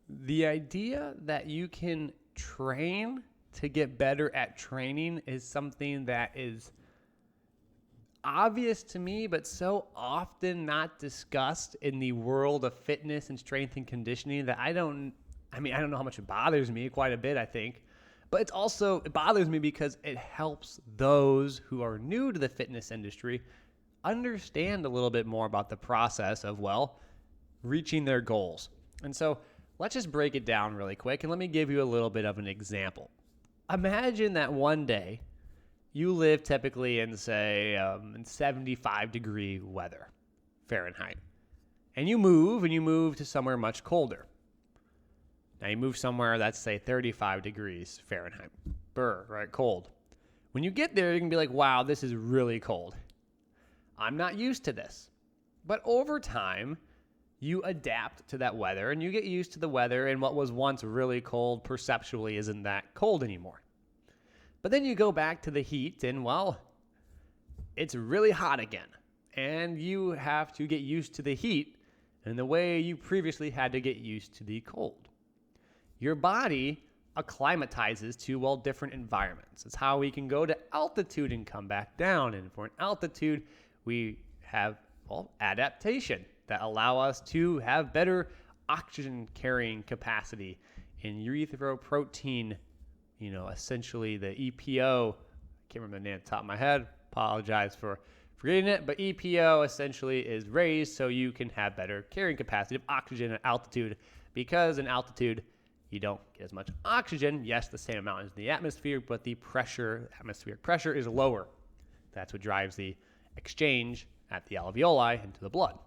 The idea that you can train to get better at training is something that is obvious to me, but so often not discussed in the world of fitness and strength and conditioning that I don't know how much it bothers me, quite a bit, I think. But it bothers me because it helps those who are new to the fitness industry understand a little bit more about the process of, reaching their goals. And so let's just break it down really quick, and let me give you a little bit of an example. Imagine that one day you live typically in, say, in 75-degree weather, Fahrenheit, and you move to somewhere much colder. Now you move somewhere that's, say, 35 degrees Fahrenheit. Right? Cold. When you get there, you can be like, wow, this is really cold. I'm not used to this. But over time, you adapt to that weather and you get used to the weather, and what was once really cold perceptually isn't that cold anymore. But then you go back to the heat and, it's really hot again. And you have to get used to the heat in the way you previously had to get used to the cold. Your body acclimatizes to, different environments. It's how we can go to altitude and come back down. And for an altitude, we have, adaptation that allow us to have better oxygen carrying capacity in erythropoietin, essentially the EPO. I can't remember the name off the top of my head. Apologize for forgetting it. But EPO essentially is raised so you can have better carrying capacity of oxygen at altitude, because in altitude, you don't get as much oxygen. Yes, the same amount as the atmosphere, but the atmospheric pressure is lower. That's what drives the exchange at the alveoli into the blood.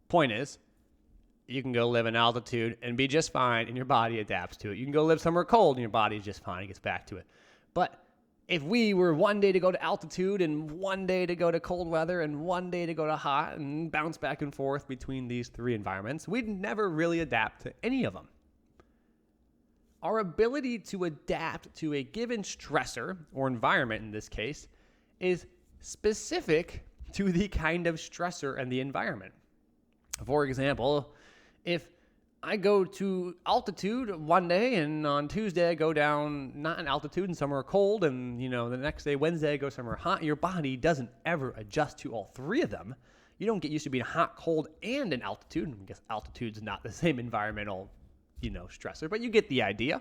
Point is, you can go live in altitude and be just fine, and your body adapts to it. You can go live somewhere cold, and your body is just fine and gets back to it. But if we were one day to go to altitude and one day to go to cold weather and one day to go to hot and bounce back and forth between these three environments, we'd never really adapt to any of them. Our ability to adapt to a given stressor, or environment in this case, is specific to the kind of stressor and the environment. For example, if I go to altitude one day and on Tuesday I go down not in altitude and somewhere cold, and the next day, Wednesday, I go somewhere hot, your body doesn't ever adjust to all three of them. You don't get used to being hot, cold, and in altitude. I guess altitude's not the same environmental stressor, but you get the idea.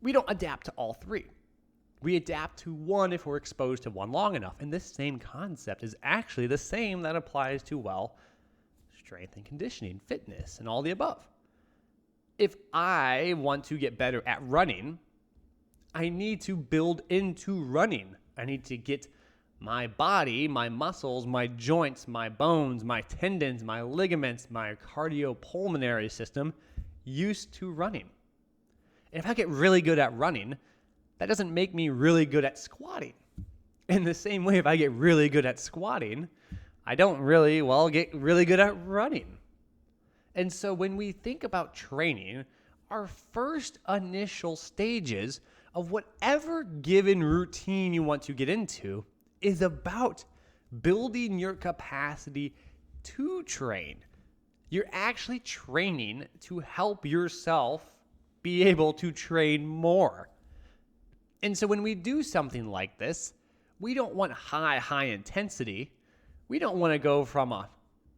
We don't adapt to all three. We adapt to one if we're exposed to one long enough. And this same concept is actually the same that applies to, strength and conditioning, fitness, and all the above. If I want to get better at running, I need to build into running. I need to get my body, my muscles, my joints, my bones, my tendons, my ligaments, my cardiopulmonary system used to running. And if I get really good at running, that doesn't make me really good at squatting. In the same way, if I get really good at squatting, I don't really, get really good at running. And so when we think about training, our first initial stages of whatever given routine you want to get into is about building your capacity to train. You're actually training to help yourself be able to train more. And so when we do something like this, we don't want high intensity. We don't want to go from a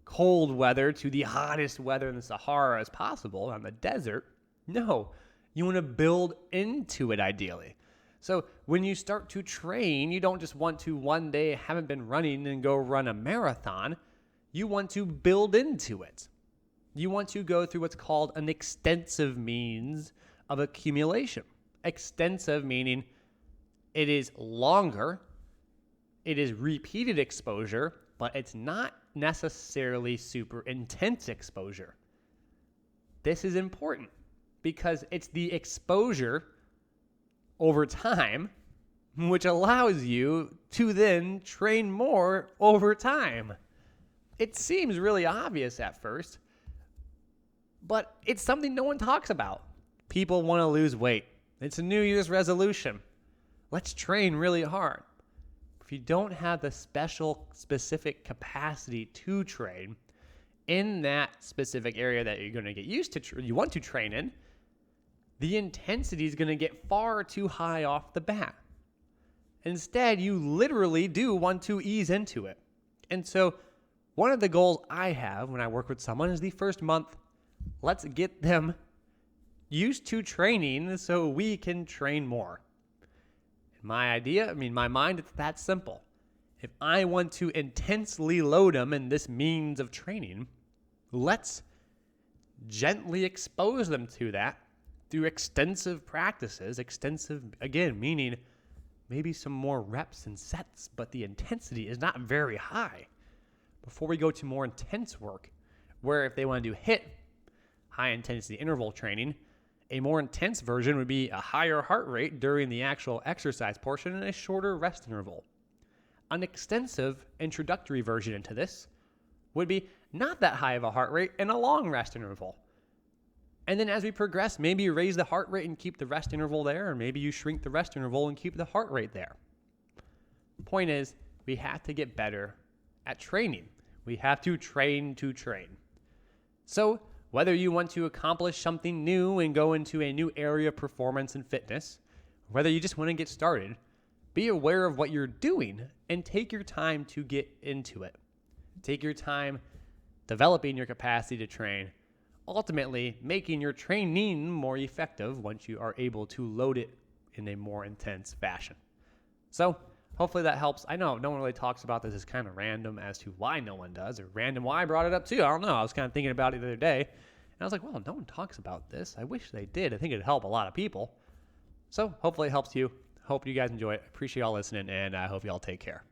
cold weather to the hottest weather in the Sahara as possible on the desert. No, you want to build into it ideally. So when you start to train, you don't just want to one day haven't been running and go run a marathon. You want to build into it. You want to go through what's called an extensive means of accumulation. Extensive meaning it is longer, it is repeated exposure, but it's not necessarily super intense exposure. This is important because it's the exposure over time which allows you to then train more over time. It seems really obvious at first, but it's something no one talks about. People want to lose weight. It's a New Year's resolution. Let's train really hard. If you don't have the specific capacity to train, in that specific area that you're going to get used to, you want to train in, the intensity is going to get far too high off the bat. Instead, you literally do want to ease into it. And so one of the goals I have when I work with someone is the first month, let's get them used to training so we can train more. In my mind, it's that simple. If I want to intensely load them in this means of training, let's gently expose them to that through extensive practices. Extensive, again, meaning maybe some more reps and sets, but the intensity is not very high. Before we go to more intense work, where if they want to do HIIT, high intensity interval training, a more intense version would be a higher heart rate during the actual exercise portion and a shorter rest interval. An extensive introductory version into this would be not that high of a heart rate and a long rest interval. And then as we progress, maybe you raise the heart rate and keep the rest interval there, or maybe you shrink the rest interval and keep the heart rate there. Point is, we have to get better at training. We have to train to train. So whether you want to accomplish something new and go into a new area of performance and fitness, whether you just want to get started, be aware of what you're doing and take your time to get into it. Take your time developing your capacity to train, ultimately making your training more effective once you are able to load it in a more intense fashion. So hopefully that helps. I know no one really talks about this. It's kind of random as to why no one does, or random why I brought it up too. I don't know. I was kind of thinking about it the other day, and I was like, well, no one talks about this. I wish they did. I think it'd help a lot of people. So hopefully it helps you. Hope you guys enjoy it. Appreciate y'all listening, and I hope y'all take care.